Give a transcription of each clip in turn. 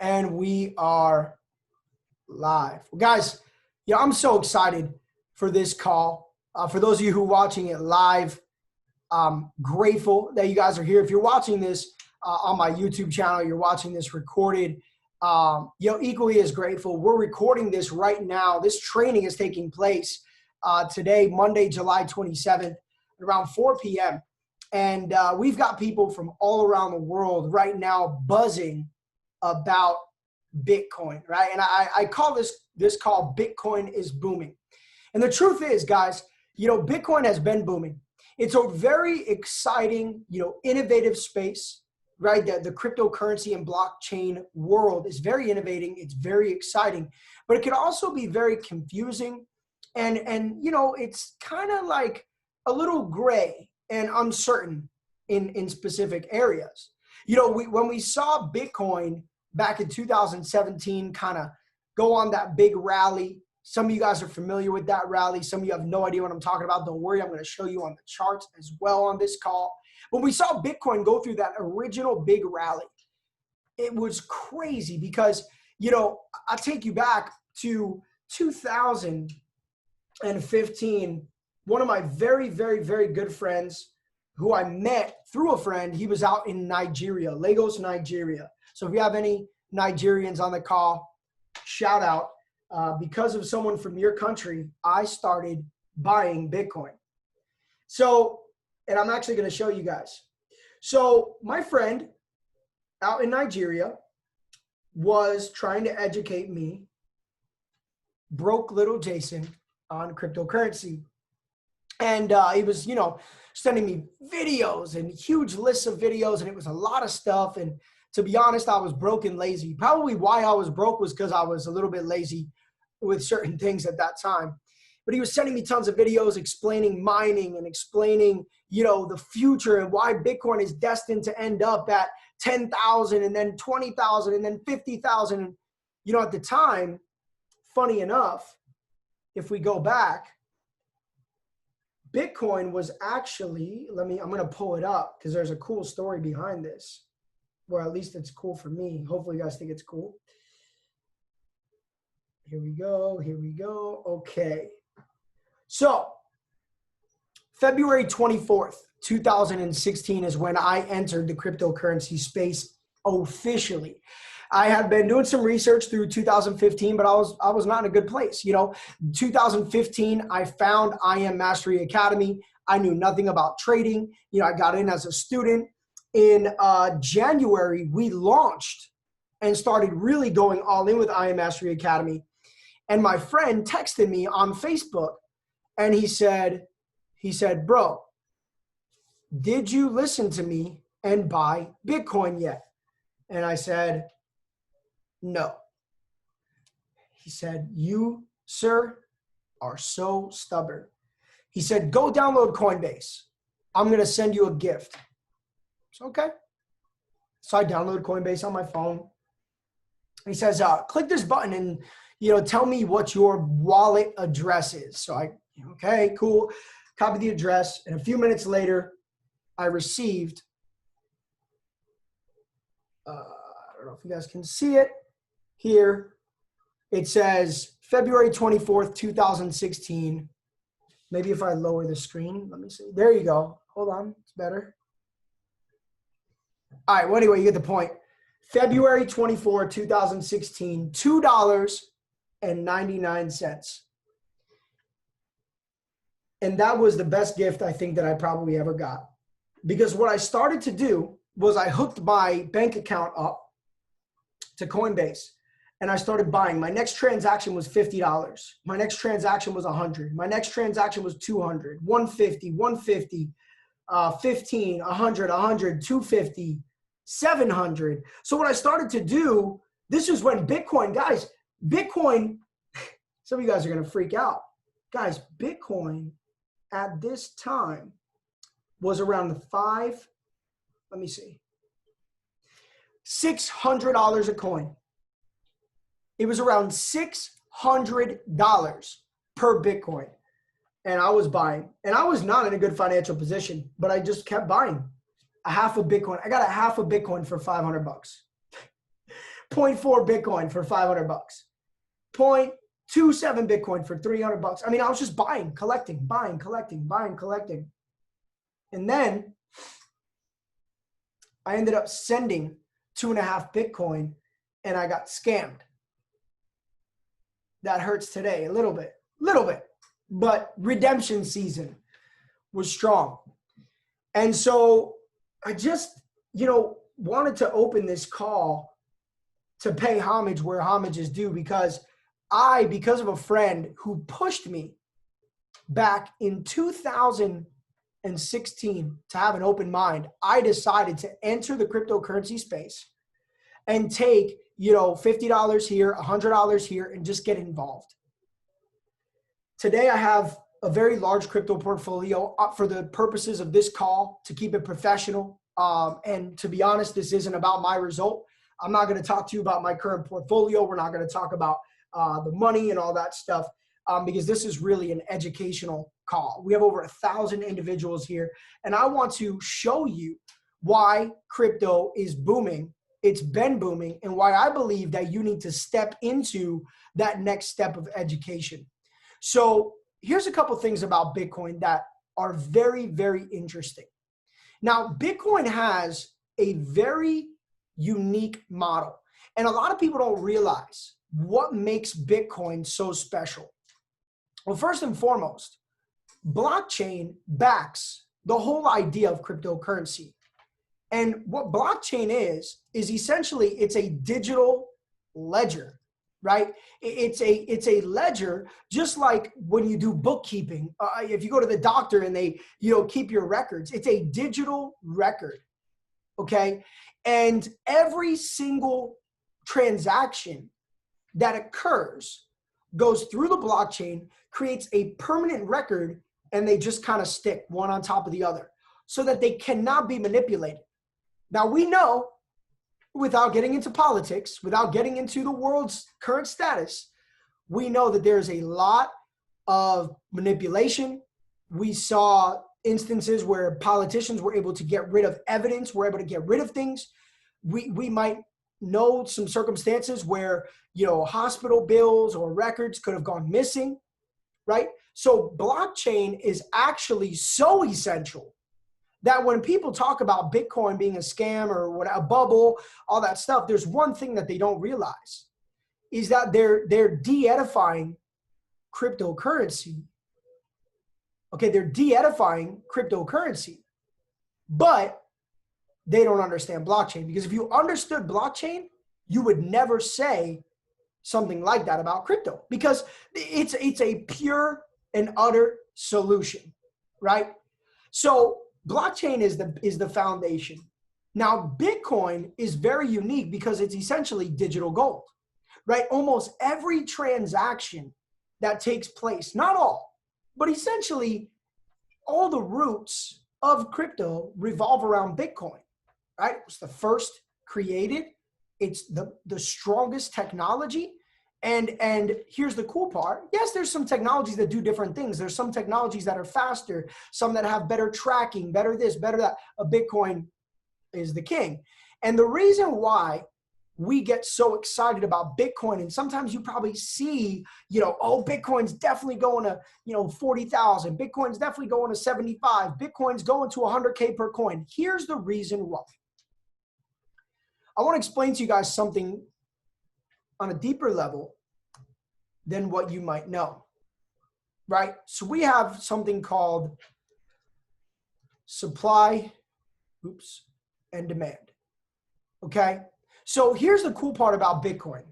And we are live. Well, guys, I'm so excited for this call. For those of you who are watching it live, I'm grateful that you guys are here. If you're watching this on my YouTube channel, you're watching this recorded, equally as grateful. We're recording this right now. This training is taking place today, Monday, July 27th, around 4 p.m. And we've got people from all around the world right now buzzing about Bitcoin, right? And I call this call Bitcoin is booming. And the truth is, guys, Bitcoin has been booming. It's a very exciting, innovative space, right? The cryptocurrency and blockchain world is very innovating. It's very exciting, but it can also be very confusing. And it's kind of like a little gray and uncertain in specific areas. When we saw Bitcoin back in 2017 kind of go on that big rally. Some of you guys are familiar with that rally. Some of you have no idea what I'm talking about. Don't worry, I'm going to show you on the charts as well on this call. When we saw Bitcoin go through that original big rally, it was crazy because, I'll take you back to 2015. One of my very, very, very good friends who I met through a friend, he was out in Nigeria, Lagos, Nigeria. So if you have any Nigerians on the call, shout out. Because of someone from your country, I started buying Bitcoin. So, and I'm actually going to show you guys. So my friend out in Nigeria was trying to educate me, broke little Jason, on cryptocurrency. And he was, sending me videos and huge lists of videos, and it was a lot of stuff. And to be honest, I was broke and lazy. Probably why I was broke was because I was a little bit lazy with certain things at that time. But he was sending me tons of videos explaining mining and explaining, the future and why Bitcoin is destined to end up at 10,000 and then 20,000 and then 50,000. And, at the time, funny enough, if we go back, Bitcoin was actually, I'm going to pull it up because there's a cool story behind this, or at least it's cool for me. Hopefully you guys think it's cool. Here we go. Okay. So February 24th, 2016 is when I entered the cryptocurrency space officially. I had been doing some research through 2015, but I was not in a good place. 2015, I found IM Mastery Academy. I knew nothing about trading. I got in as a student. In January, we launched and started really going all in with IM Mastery Academy. And my friend texted me on Facebook, and he said, bro, did you listen to me and buy Bitcoin yet? And I said, no. He said, you, sir, are so stubborn. He said, go download Coinbase. I'm going to send you a gift. So, okay. So I downloaded Coinbase on my phone. He says, click this button and, tell me what your wallet address is. So okay, cool. Copy the address. And a few minutes later, I received, I don't know if you guys can see it here. It says February 24th, 2016. Maybe if I lower the screen, let me see. There you go. Hold on, it's better. All right, well, anyway, you get the point. February 24, 2016, $2.99. And that was the best gift I think that I probably ever got. Because what I started to do was I hooked my bank account up to Coinbase and I started buying. My next transaction was $50. My next transaction was $100. My next transaction was $200, $150, $150, $15, $100, $100, $250, $700. So what I started to do, this is when Bitcoin, guys, some of you guys are going to freak out. Guys, Bitcoin at this time was around the $600 a coin. It was around $600 per Bitcoin. And I was buying. And I was not in a good financial position, but I just kept buying a half a Bitcoin. I got a half a Bitcoin for $500. 0.4 Bitcoin for 500 bucks. 0.27 Bitcoin for 300 bucks. I mean, I was just buying, collecting, buying, collecting, buying, collecting. And then I ended up sending 2.5 Bitcoin and I got scammed. That hurts today a little bit, but redemption season was strong. And so I just, wanted to open this call to pay homage where homage is due, because of a friend who pushed me back in 2016 to have an open mind, I decided to enter the cryptocurrency space and take, $50 here, $100 here, and just get involved. Today, I have a very large crypto portfolio for the purposes of this call to keep it professional. And to be honest, this isn't about my result. I'm not going to talk to you about my current portfolio. We're not going to talk about the money and all that stuff, because this is really an educational call. We have over 1,000 individuals here, and I want to show you why crypto is booming. It's been booming, and why I believe that you need to step into that next step of education. So here's a couple things about Bitcoin that are very, very interesting. Now, Bitcoin has a very unique model, and a lot of people don't realize what makes Bitcoin so special. Well, first and foremost, blockchain backs the whole idea of cryptocurrency. And what blockchain is essentially, it's a digital ledger, right? It's a ledger, just like when you do bookkeeping. If you go to the doctor and they, keep your records, it's a digital record, okay? And every single transaction that occurs goes through the blockchain, creates a permanent record, and they just kind of stick one on top of the other so that they cannot be manipulated. Now, we know, without getting into politics, without getting into the world's current status, we know that there's a lot of manipulation. We saw instances where politicians were able to get rid of evidence, were able to get rid of things. We might know some circumstances where, hospital bills or records could have gone missing, right? So blockchain is actually so essential that when people talk about Bitcoin being a scam or what, a bubble, all that stuff, there's one thing that they don't realize is that they're de-edifying cryptocurrency. Okay, they're de-edifying cryptocurrency, but they don't understand blockchain, because if you understood blockchain, you would never say something like that about crypto, because it's a pure and utter solution, right? So blockchain is the foundation. Now, Bitcoin is very unique because it's essentially digital gold, right? Almost every transaction that takes place, not all, but essentially all the roots of crypto revolve around Bitcoin, right? It was the first created. It's the strongest technology. And here's the cool part. Yes, there's some technologies that do different things. There's some technologies that are faster, some that have better tracking, better this, better that. Bitcoin is the king. And the reason why we get so excited about Bitcoin, and sometimes you probably see, oh, Bitcoin's definitely going to, 40,000. Bitcoin's definitely going to 75. Bitcoin's going to 100K per coin. Here's the reason why. I want to explain to you guys something on a deeper level than what you might know, right? So we have something called supply, and demand, okay? So here's the cool part about Bitcoin.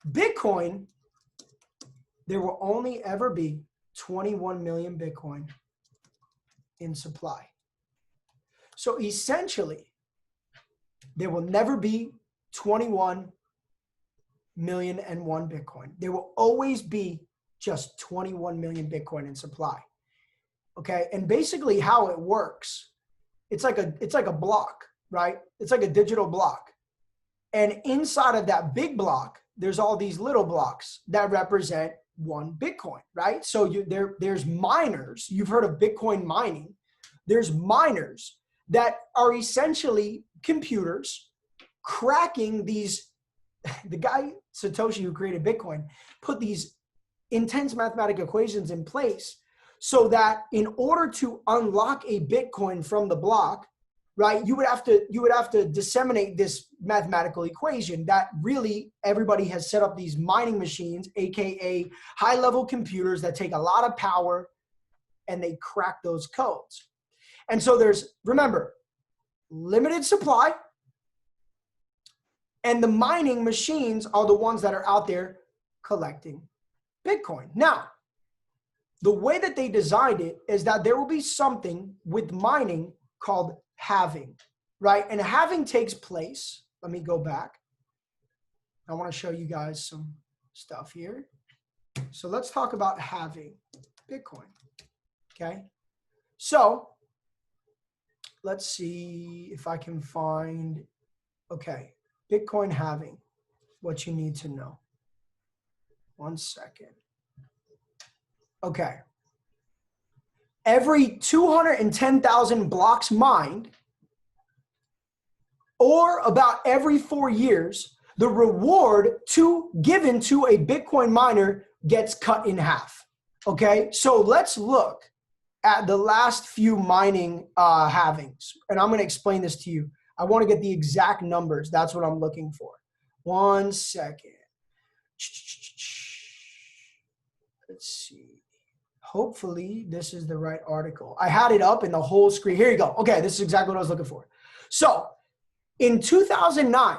Bitcoin, there will only ever be 21 million Bitcoin in supply. So essentially, there will never be 21 million and one Bitcoin. There will always be just 21 million Bitcoin in supply. Okay. And basically how it works, it's like a block, right? It's like a digital block. And inside of that big block, there's all these little blocks that represent one Bitcoin, right? So there's miners. You've heard of Bitcoin mining. There's miners that are essentially computers cracking these, the guy, Satoshi, who created Bitcoin, put these intense mathematical equations in place so that in order to unlock a Bitcoin from the block, right, you would have to disseminate this mathematical equation that really everybody has set up these mining machines, aka high-level computers that take a lot of power, and they crack those codes. And so there's, remember, limited supply, and the mining machines are the ones that are out there collecting Bitcoin. Now, the way that they designed it is that there will be something with mining called halving, right? And halving takes place. Let me go back. I want to show you guys some stuff here. So let's talk about halving Bitcoin, okay? So let's see if I can find, okay, Bitcoin halving, what you need to know. 1 second. Okay. Every 210,000 blocks mined, or about every 4 years, the reward given to a Bitcoin miner gets cut in half. Okay, so let's look at the last few mining halvings, and I'm going to explain this to you. I want to get the exact numbers. That's what I'm looking for. 1 second. Let's see. Hopefully this is the right article. I had it up in the whole screen. Here you go. Okay, this is exactly what I was looking for. So in 2009,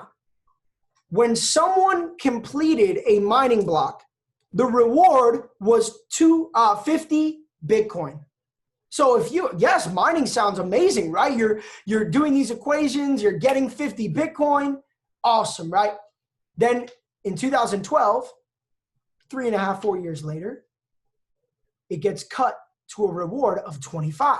when someone completed a mining block, the reward was 50 Bitcoin. So if you, yes, mining sounds amazing, right? You're doing these equations, you're getting 50 Bitcoin. Awesome, right? Then in 2012, 3.5, 4 years later, it gets cut to a reward of 25.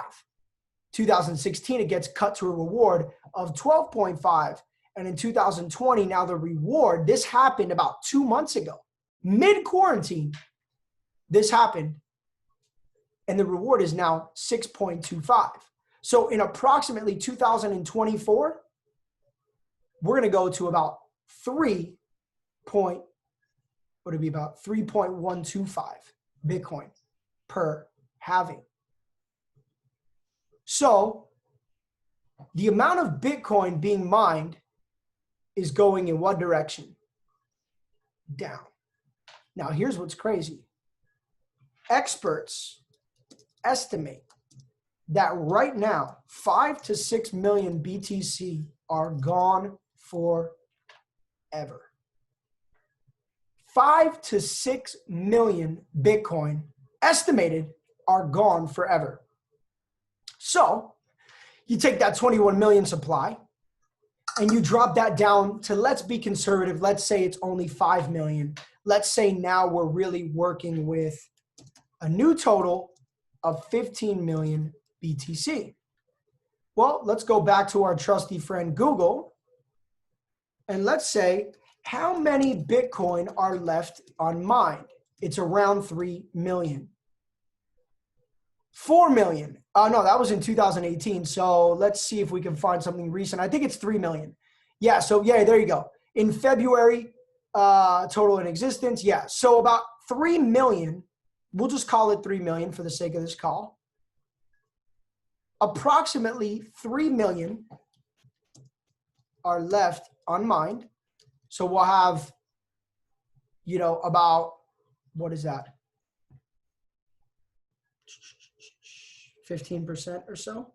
2016, it gets cut to a reward of 12.5. And in 2020, now the reward, this happened about 2 months ago, mid-quarantine, this happened. And the reward is now 6.25. So in approximately 2024, we're going to go to about 3.125 Bitcoin per halving. So the amount of Bitcoin being mined is going in what direction? Down. Now here's what's crazy. Experts estimate that right now 5 to 6 million BTC are gone forever. 5 to 6 million Bitcoin estimated are gone forever. So you take that 21 million supply and you drop that down to, let's be conservative, let's say it's only 5 million. Let's say now we're really working with a new total of 15 million BTC. Well, let's go back to our trusty friend Google, and let's say how many Bitcoin are left unmined. It's around 3 million. 4 million. No, that was in 2018. So let's see if we can find something recent. I think it's 3 million. Yeah, so yeah, there you go. In February, total in existence. Yeah, so about 3 million. We'll just call it 3 million for the sake of this call. Approximately 3 million are left unmined. So we'll have, you know, about, what is that? 15% or so.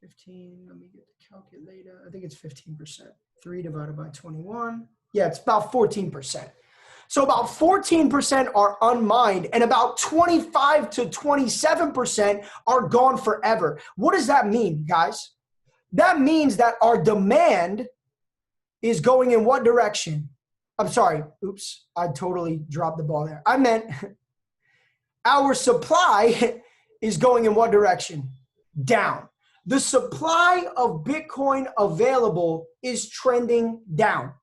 15, let me get the calculator. I think it's 15%. 3 divided by 21. Yeah, it's about 14%. So about 14% are unmined and about 25 to 27% are gone forever. What does that mean, guys? That means that our demand is going in what direction? I'm sorry. Oops, I totally dropped the ball there. I meant our supply is going in what direction? Down. The supply of Bitcoin available is trending down.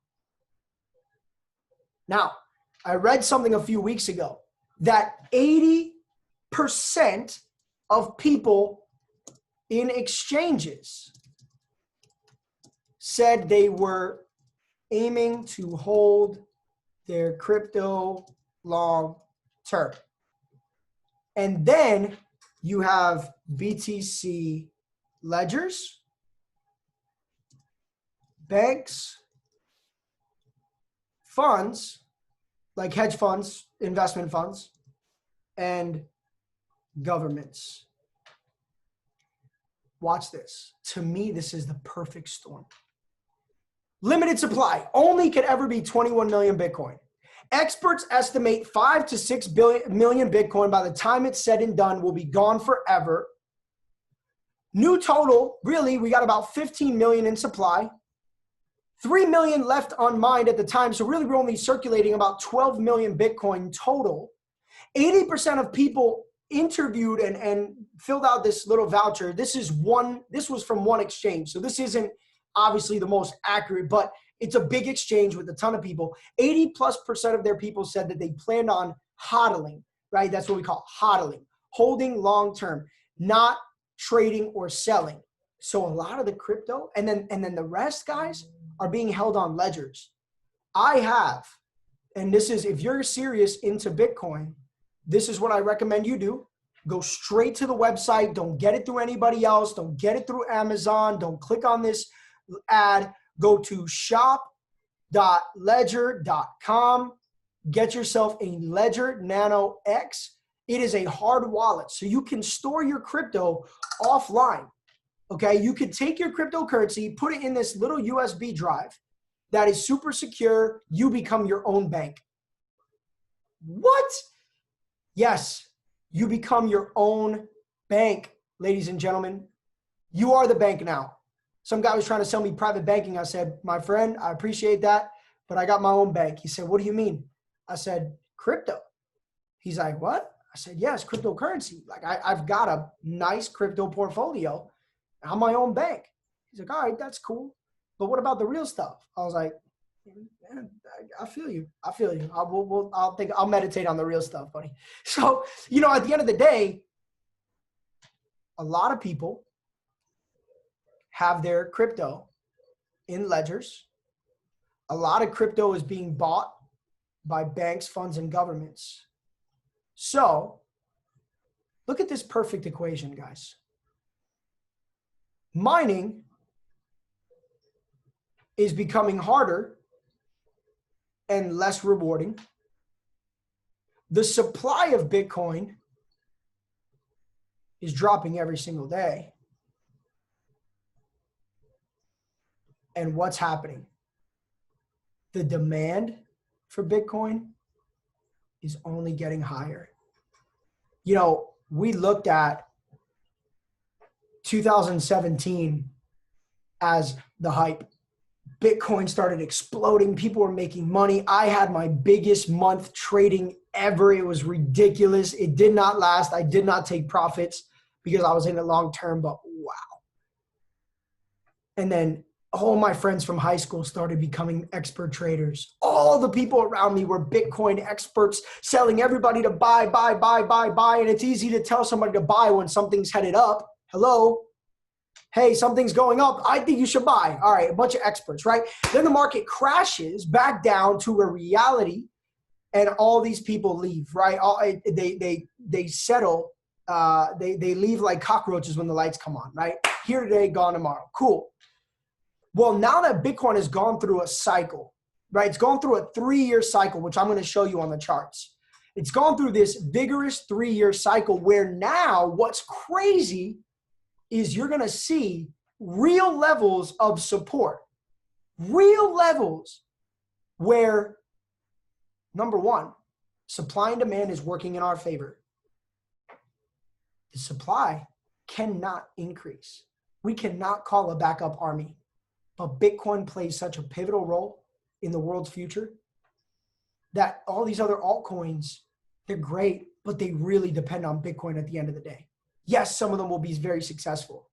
Now, I read something a few weeks ago that 80% of people in exchanges said they were aiming to hold their crypto long term. And then you have BTC ledgers, banks, funds, like hedge funds, investment funds, and governments. Watch this. To me, this is the perfect storm. Limited supply. Only could ever be 21 million Bitcoin. Experts estimate 5 to 6 million Bitcoin by the time it's said and done will be gone forever. New total, really, we got about 15 million in supply. 3 million left unmined at the time. So really, we're only circulating about 12 million Bitcoin total. 80% of people interviewed and filled out this little voucher. This was from one exchange. So this isn't obviously the most accurate, but it's a big exchange with a ton of people. 80+% of their people said that they planned on hodling, right? That's what we call hodling, holding long-term, not trading or selling. So a lot of the crypto and then the rest, guys, are being held on ledgers. I have, and this is, if you're serious into Bitcoin, this is what I recommend you do. Go straight to the website. Don't get it through anybody else. Don't get it through Amazon. Don't click on this ad. Go to shop.ledger.com. Get yourself a Ledger Nano X. It is a hard wallet, so you can store your crypto offline. Okay, you could take your cryptocurrency, put it in this little USB drive that is super secure. You become your own bank. What? Yes, you become your own bank, ladies and gentlemen. You are the bank now. Some guy was trying to sell me private banking. I said, my friend, I appreciate that, but I got my own bank. He said, what do you mean? I said, crypto. He's like, what? I said, yes, cryptocurrency. Like I've got a nice crypto portfolio. I'm my own bank. He's like, all right, that's cool. But what about the real stuff? I was like, man, I feel you. I feel you. I'll meditate on the real stuff, buddy. So, at the end of the day, a lot of people have their crypto in ledgers. A lot of crypto is being bought by banks, funds, and governments. So look at this perfect equation, guys. Mining is becoming harder and less rewarding. The supply of Bitcoin is dropping every single day. And what's happening? The demand for Bitcoin is only getting higher. We looked at 2017 as the hype. Bitcoin started exploding. People were making money. I had my biggest month trading ever. It was ridiculous. It did not last. I did not take profits because I was in it long term, but wow. And then all my friends from high school started becoming expert traders. All the people around me were Bitcoin experts, selling everybody to buy. And it's easy to tell somebody to buy when something's headed up. Hello? Hey, something's going up. I think you should buy. All right, a bunch of experts, right? Then the market crashes back down to a reality, and all these people leave, right? They settle. They leave like cockroaches when the lights come on, right? Here today, gone tomorrow. Cool. Well, now that Bitcoin has gone through a cycle, right? It's gone through a 3-year cycle, which I'm going to show you on the charts. It's gone through this vigorous 3-year cycle where now what's crazy is you're going to see real levels of support, real levels where, number one, supply and demand is working in our favor. The supply cannot increase. We cannot call a backup army, but Bitcoin plays such a pivotal role in the world's future that all these other altcoins, they're great, but they really depend on Bitcoin at the end of the day. Yes, some of them will be very successful,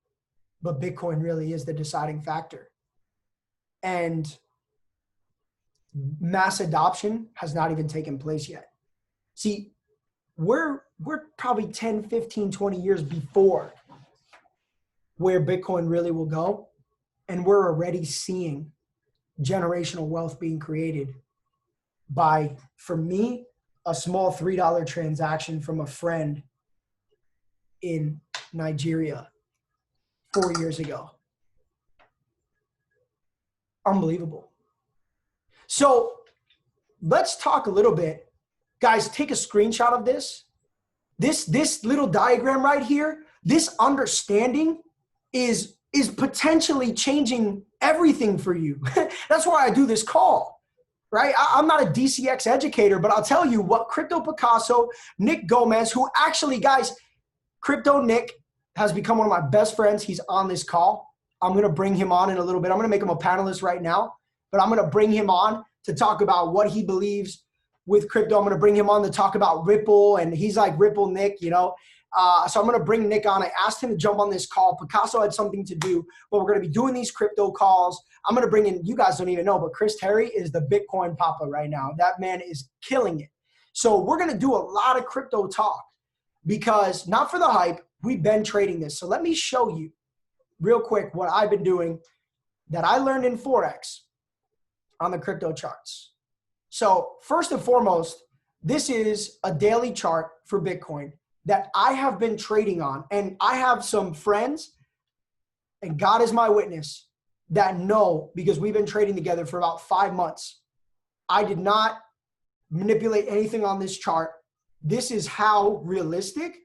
but Bitcoin really is the deciding factor. And mass adoption has not even taken place yet. See, we're probably 10, 15, 20 years before where Bitcoin really will go. And we're already seeing generational wealth being created by, for me, a small $3 transaction from a friend in Nigeria 4 years ago. Unbelievable. So let's talk a little bit. Guys, take a screenshot of this. This little diagram right here, this understanding is potentially changing everything for you. That's why I do this call, right? I'm not a DCX educator, but I'll tell you what Crypto Picasso, Nick Gomez, who actually, guys, Crypto Nick has become one of my best friends. He's on this call. I'm going to bring him on in a little bit. I'm going to make him a panelist right now, but I'm going to bring him on to talk about what he believes with crypto. I'm going to bring him on to talk about Ripple, and he's like Ripple Nick, you know. So I'm going to bring Nick on. I asked him to jump on this call. Picasso had something to do, but we're going to be doing these crypto calls. I'm going to bring in, you guys don't even know, but Chris Terry is the Bitcoin papa right now. That man is killing it. So we're going to do a lot of crypto talk because, not for the hype, we've been trading this. So let me show you real quick what I've been doing that I learned in Forex on the crypto charts. So first and foremost, this is a daily chart for Bitcoin that I have been trading on. And I have some friends, and God is my witness, that know, because we've been trading together for about 5 months. I did not manipulate anything on this chart. This is how realistic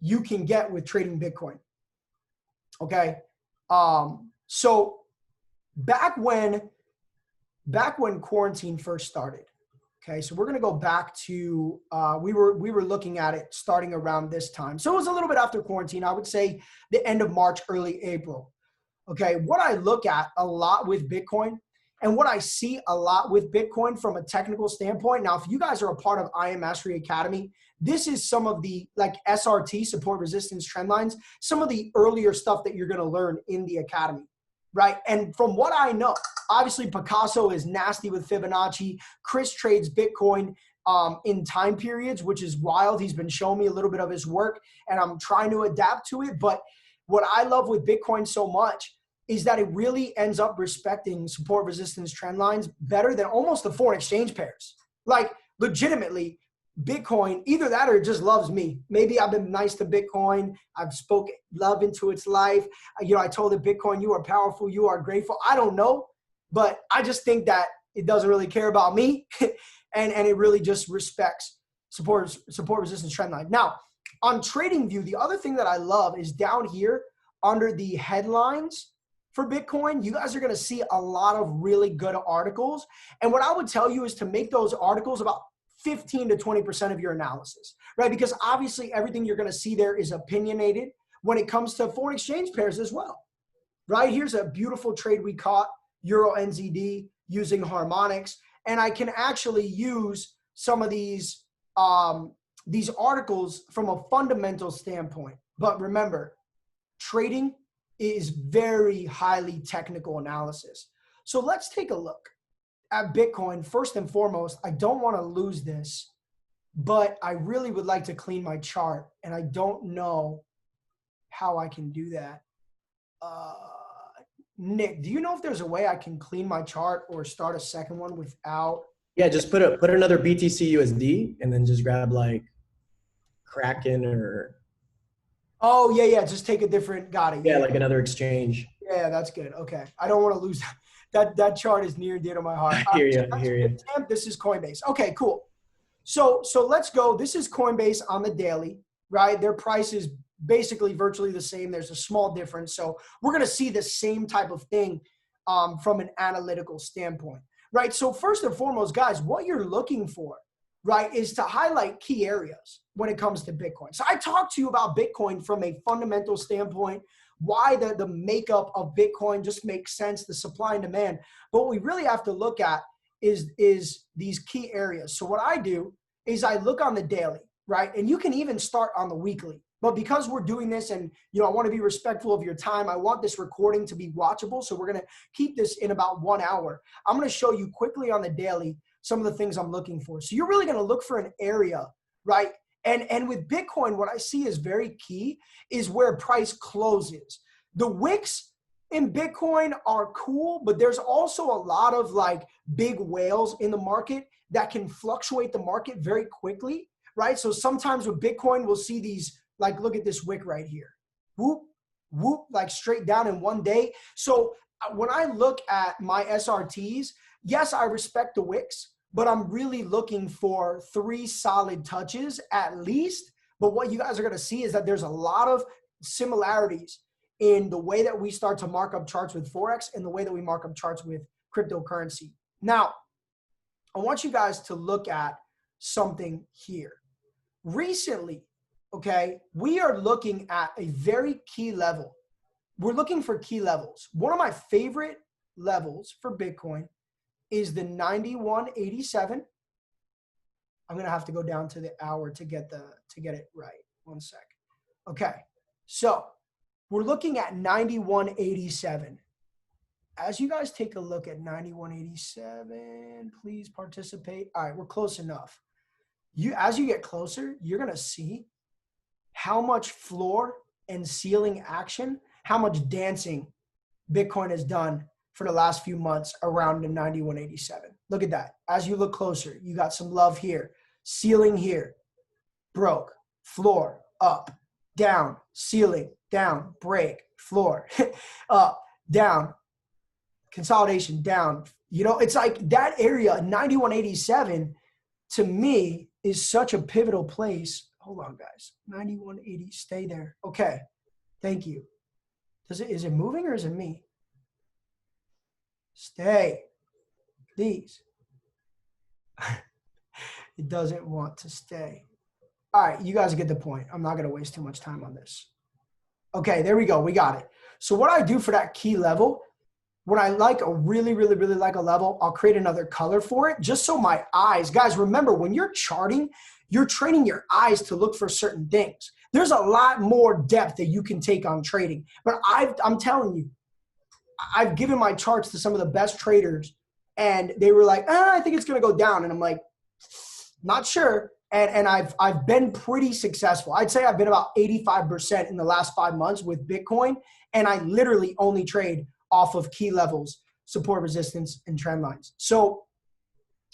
you can get with trading Bitcoin. Okay. So back when quarantine first started, okay, so we're going to go back to, we were looking at it starting around this time. So it was a little bit after quarantine, I would say the end of March, early April. Okay, what I look at a lot with Bitcoin and what I see a lot with Bitcoin from a technical standpoint. Now, if you guys are a part of I Am Mastery Academy, this is some of the like SRT, support resistance trend lines, some of the earlier stuff that you're going to learn in the academy, right? And from what I know, obviously Picasso is nasty with Fibonacci. Chris trades Bitcoin in time periods, which is wild. He's been showing me a little bit of his work and I'm trying to adapt to it. But what I love with Bitcoin so much is that it really ends up respecting support resistance trend lines better than almost the foreign exchange pairs. Like legitimately, Bitcoin, either that or it just loves me. Maybe I've been nice to Bitcoin. I've spoken love into its life. You know, I told it, Bitcoin, you are powerful. You are grateful. I don't know, but I just think that it doesn't really care about me. and it really just respects support resistance trend line. Now, on TradingView, the other thing that I love is down here under the headlines for Bitcoin, you guys are going to see a lot of really good articles. And what I would tell you is to make those articles about 15 to 20% of your analysis, right? Because obviously everything you're going to see there is opinionated when it comes to foreign exchange pairs as well, right? Here's a beautiful trade we caught, Euro NZD using harmonics. And I can actually use some of these articles from a fundamental standpoint. But remember, trading is very highly technical analysis. So let's take a look at Bitcoin. First and foremost, I don't want to lose this, but I really would like to clean my chart, and I don't know how I can do that. Nick, do you know if there's a way I can clean my chart or start a second one without? Yeah, just put another BTC USD and then just grab like Kraken or. Oh, yeah. Just take a different, got it. Yeah, like another exchange. Yeah, that's good. Okay. I don't want to lose that. That chart is near and dear to my heart. I hear you. This is Coinbase. Okay, cool. So let's go. This is Coinbase on the daily, right? Their price is basically virtually the same. There's a small difference. So we're going to see the same type of thing from an analytical standpoint, right? So first and foremost, guys, what you're looking for, right, is to highlight key areas when it comes to Bitcoin. So I talked to you about Bitcoin from a fundamental standpoint, why the makeup of Bitcoin just makes sense, the supply and demand. But what we really have to look at is these key areas. So what I do is I look on the daily, right? And you can even start on the weekly. But because we're doing this and, you know, I want to be respectful of your time, I want this recording to be watchable. So we're going to keep this in about 1 hour. I'm going to show you quickly on the daily some of the things I'm looking for. So you're really going to look for an area, right? And with Bitcoin, what I see is very key is where price closes. The wicks in Bitcoin are cool, but there's also a lot of like big whales in the market that can fluctuate the market very quickly, right? So sometimes with Bitcoin, we'll see these, like, look at this wick right here. Whoop, whoop, like straight down in one day. So when I look at my SRTs, yes, I respect the wicks, but I'm really looking for 3 solid touches at least. But what you guys are going to see is that there's a lot of similarities in the way that we start to mark up charts with Forex and the way that we mark up charts with cryptocurrency. Now, I want you guys to look at something here. Recently, okay, we are looking at a very key level. We're looking for key levels. One of my favorite levels for Bitcoin is the 9187. I'm gonna have to go down to the hour to get it right. One sec. Okay, so we're looking at 9187. As you guys take a look at 9187, please participate. All right, we're close enough. As you get closer, you're gonna see how much floor and ceiling action, how much dancing Bitcoin has done for the last few months around the 9187. Look at that. As you look closer, you got some love here, ceiling here, broke, floor, up, down, ceiling, down, break, floor, up, down, consolidation, down. You know, it's like that area, 9187, to me is such a pivotal place. Hold on, guys. 9180, stay there. Okay, thank you. Is it moving or is it me? Stay, please. It doesn't want to stay. All right, you guys get the point. I'm not going to waste too much time on this. Okay, there we go. We got it. So what I do for that key level, when I like a really like a level, I'll create another color for it just so my eyes, guys, remember when you're charting, you're training your eyes to look for certain things. There's a lot more depth that you can take on trading. But I'm telling you, I've given my charts to some of the best traders and they were like, I think it's going to go down. And I'm like, not sure. And I've been pretty successful. I'd say I've been about 85% in the last 5 months with Bitcoin. And I literally only trade off of key levels, support, resistance, and trend lines. So,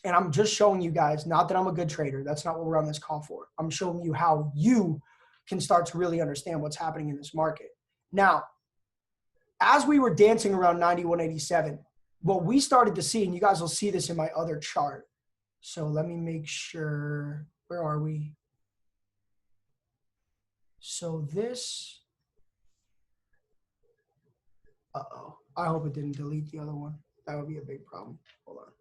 and I'm just showing you guys, not that I'm a good trader. That's not what we're on this call for. I'm showing you how you can start to really understand what's happening in this market. Now, as we were dancing around 9187, what we started to see, and you guys will see this in my other chart. So let me make sure, where are we? So this, uh-oh, I hope it didn't delete the other one. That would be a big problem. Hold on.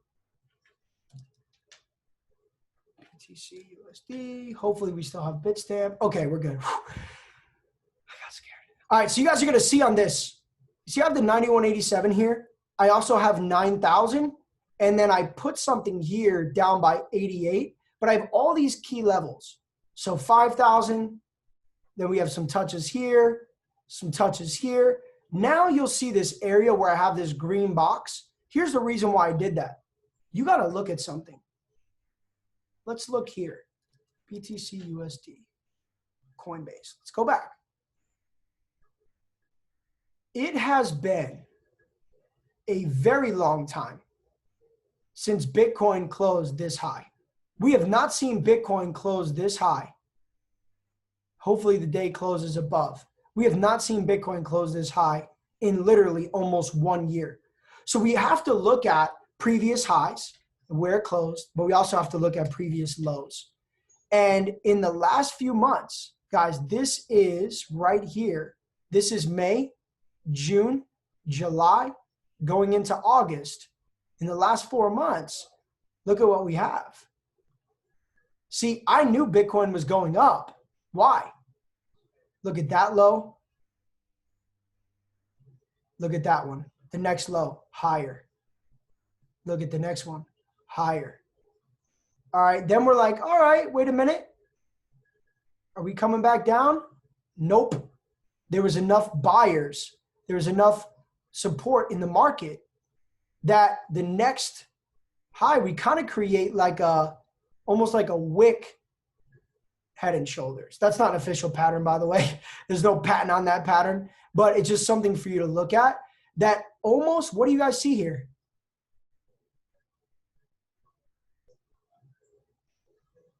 BTC USD. Hopefully we still have Bitstamp. Okay, we're good. Whew. I got scared. All right, so you guys are going to see on this. You see I have the 9187 here. I also have 9,000. And then I put something here down by 88. But I have all these key levels. So 5,000. Then we have some touches here. Some touches here. Now you'll see this area where I have this green box. Here's the reason why I did that. You got to look at something. Let's look here. BTC USD. Coinbase. Let's go back. It has been a very long time since Bitcoin closed this high. We have not seen Bitcoin close this high. Hopefully the day closes above. We have not seen Bitcoin close this high in literally almost 1 year. So we have to look at previous highs, where it closed, but we also have to look at previous lows. And in the last few months, guys, this is right here. This is May, June, July, going into August. In the last 4 months, look at what we have. See, I knew Bitcoin was going up. Why? Look at that low. Look at that one. The next low, higher. Look at the next one, higher. All right, then we're like, all right, wait a minute. Are we coming back down? Nope. There was enough buyers. There was enough support in the market that the next high, we kind of create like almost like a wick head and shoulders. That's not an official pattern, by the way. There's no patent on that pattern, but it's just something for you to look at. that almost, what do you guys see here?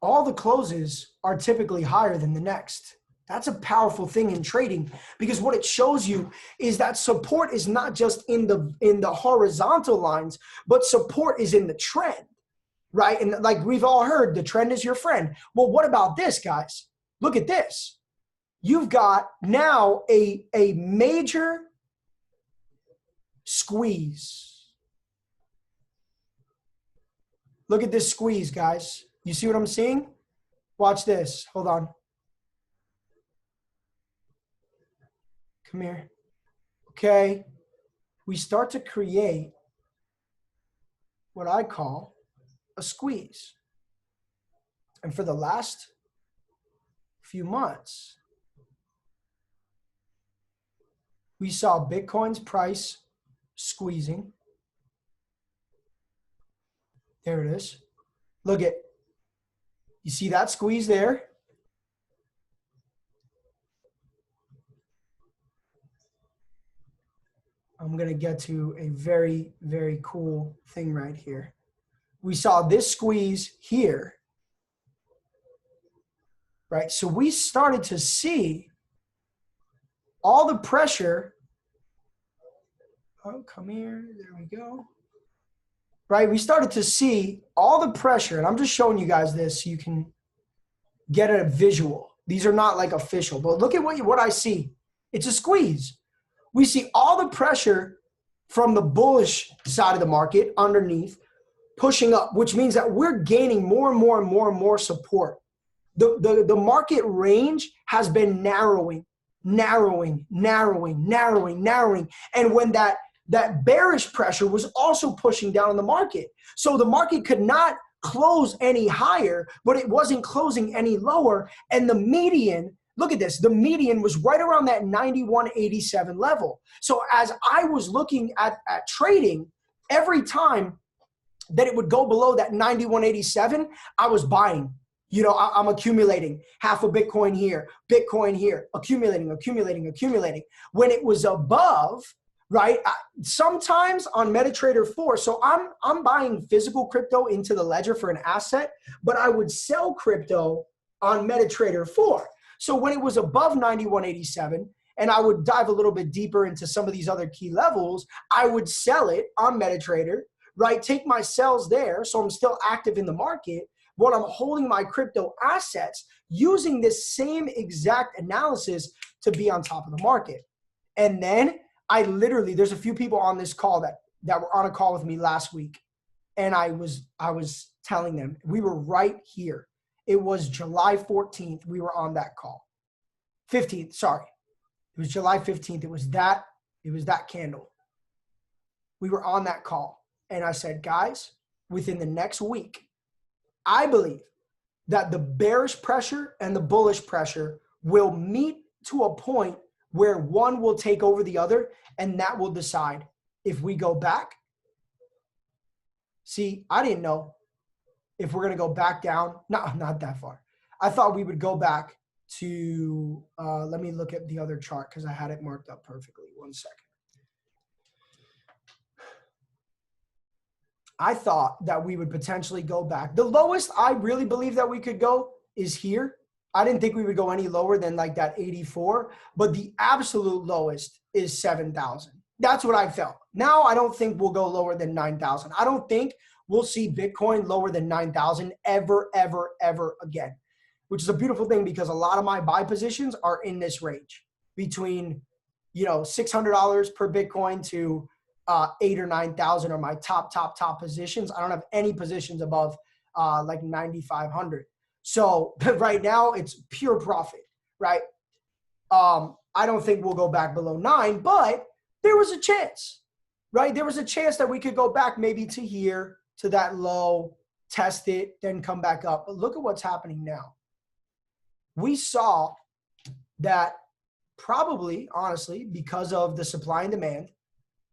All the closes are typically higher than the next. That's a powerful thing in trading, because what it shows you is that support is not just in the horizontal lines, but support is in the trend, right? And like we've all heard, the trend is your friend. Well, what about this, guys? Look at this. You've got now a major squeeze. Look at this squeeze, guys. You see what I'm seeing? Watch this. Hold on. Come here. Okay. We start to create what I call a squeeze. And for the last few months, we saw Bitcoin's price squeezing. There it is. Look at, you see that squeeze there? I'm going to get to a very, very cool thing right here. We saw this squeeze here, right? So we started to see all the pressure. Oh, come here. There we go. Right? We started to see all the pressure, and I'm just showing you guys this so you can get a visual. These are not like official, but look at what I see. It's a squeeze. We see all the pressure from the bullish side of the market underneath pushing up, which means that we're gaining more and more and more and more support. The market range has been narrowing. And when that bearish pressure was also pushing down the market. So the market could not close any higher, but it wasn't closing any lower. And the median, look at this, the median was right around that 91.87 level. So as I was looking at trading, every time that it would go below that 91.87, I was buying. You know, I'm accumulating half a Bitcoin here, accumulating. When it was above, right? Sometimes on MetaTrader 4, so I'm buying physical crypto into the ledger for an asset, but I would sell crypto on MetaTrader 4. So when it was above 91.87, and I would dive a little bit deeper into some of these other key levels, I would sell it on MetaTrader, right? Take my sells there, so I'm still active in the market, while I'm holding my crypto assets using this same exact analysis to be on top of the market. And then I literally, there's a few people on this call that were on a call with me last week. And I was telling them, we were right here. It was July 14th. We were on that call. 15th, sorry. It was July 15th. It was that candle. We were on that call. And I said, guys, within the next week, I believe that the bearish pressure and the bullish pressure will meet to a point where one will take over the other, and that will decide if we go back. See, I didn't know if we're going to go back down. No, not that far. I thought we would go back to, let me look at the other chart because I had it marked up perfectly. 1 second. I thought that we would potentially go back. The lowest I really believe that we could go is here. I didn't think we would go any lower than like that 84, but the absolute lowest is 7,000. That's what I felt. Now I don't think we'll go lower than 9,000. I don't think we'll see Bitcoin lower than 9,000 ever again, which is a beautiful thing because a lot of my buy positions are in this range between, you know, $600 per Bitcoin to 8,000 or 9,000 are my top positions. I don't have any positions above like 9,500. So right now it's pure profit, right? I don't think we'll go back below 9, but there was a chance, right? There was a chance that we could go back maybe to here, to that low, test it, then come back up. But look at what's happening now. We saw that probably, honestly, because of the supply and demand,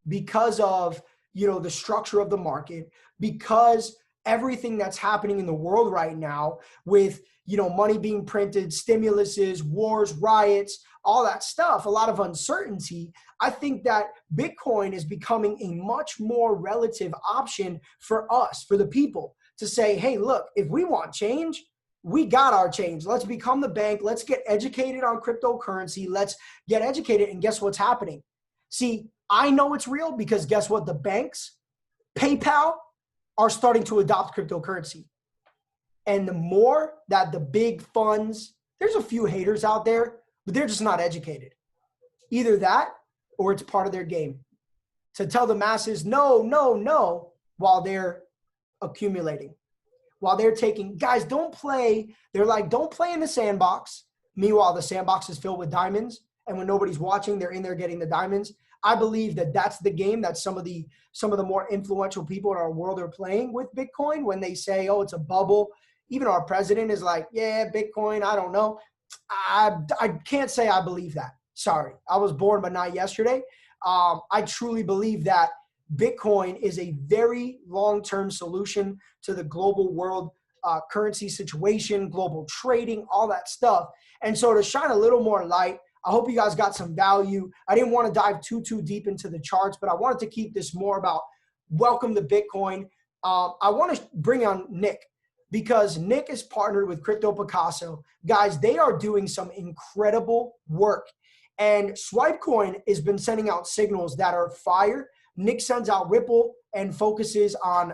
because of, you know, the structure of the market, because everything that's happening in the world right now with, you know, money being printed, stimuluses, wars, riots, all that stuff, a lot of uncertainty, I think that Bitcoin is becoming a much more relative option for us, for the people, to say, hey, look, if we want change, we got our change. Let's become the bank. Let's get educated on cryptocurrency. Let's get educated. And guess what's happening? See, I know it's real because guess what? The banks, PayPal, are starting to adopt cryptocurrency. And the more that the big funds, there's a few haters out there, but they're just not educated. Either that or it's part of their game to tell the masses no, no, no, while they're accumulating, while they're taking, guys, don't play. They're like, don't play in the sandbox. Meanwhile, the sandbox is filled with diamonds. And when nobody's watching, they're in there getting the diamonds. I believe that that's the game that some of the more influential people in our world are playing with Bitcoin when they say, oh, it's a bubble. Even our president is like, yeah, Bitcoin, I don't know. I can't say I believe that. Sorry. I was born, but not yesterday. I truly believe that Bitcoin is a very long-term solution to the global world currency situation, global trading, all that stuff. And so to shine a little more light, I hope you guys got some value. I didn't want to dive too deep into the charts, but I wanted to keep this more about welcome to Bitcoin. I want to bring on Nick because Nick is partnered with Crypto Picasso. Guys, they are doing some incredible work. And Swipecoin has been sending out signals that are fire. Nick sends out Ripple and focuses on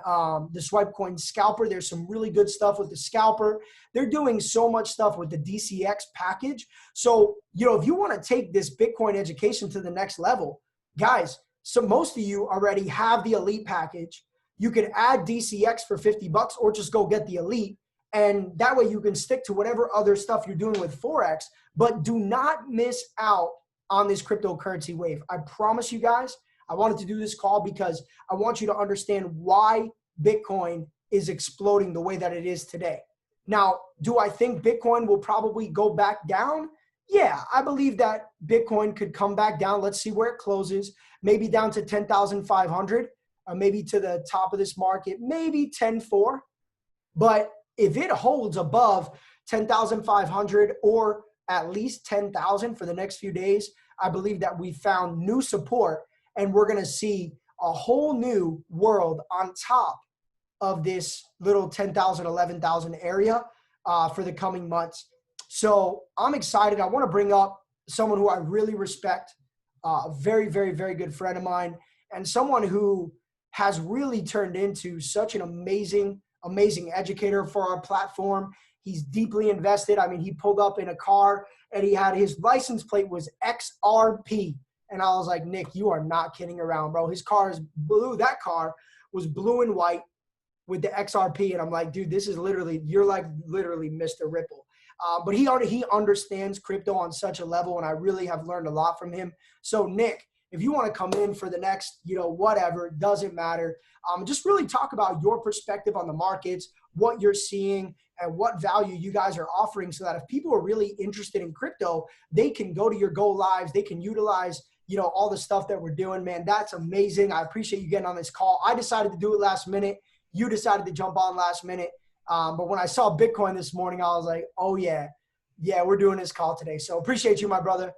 the Swipecoin scalper. There's some really good stuff with the scalper. They're doing so much stuff with the DCX package. So, if you want to take this Bitcoin education to the next level, guys, so most of you already have the elite package. You can add DCX for $50 or just go get the elite. And that way you can stick to whatever other stuff you're doing with Forex, but do not miss out on this cryptocurrency wave. I promise you guys, I wanted to do this call because I want you to understand why Bitcoin is exploding the way that it is today. Now, do I think Bitcoin will probably go back down? Yeah, I believe that Bitcoin could come back down. Let's see where it closes. Maybe down to 10,500, or maybe to the top of this market, maybe 10.4. But if it holds above 10,500 or at least 10,000 for the next few days, I believe that we found new support and we're going to see a whole new world on top of this little 10,000, 11,000 area for the coming months. So I'm excited. I want to bring up someone who I really respect, a very, very, very good friend of mine, and someone who has really turned into such an amazing educator for our platform. He's deeply invested. I mean, he pulled up in a car and he had his license plate was XRP. And I was like, Nick, you are not kidding around, bro. His car is blue. That car was blue and white with the XRP. And I'm like, dude, this is literally, you're like literally Mr. Ripple. But he understands crypto on such a level. And I really have learned a lot from him. So Nick, if you want to come in for the next, whatever, doesn't matter. Just really talk about your perspective on the markets, what you're seeing, and what value you guys are offering so that if people are really interested in crypto, they can go to your Go Lives, they can utilize, all the stuff that we're doing, man. That's amazing. I appreciate you getting on this call. I decided to do it last minute. You decided to jump on last minute. But when I saw Bitcoin this morning, I was like, oh yeah, we're doing this call today. So appreciate you, my brother.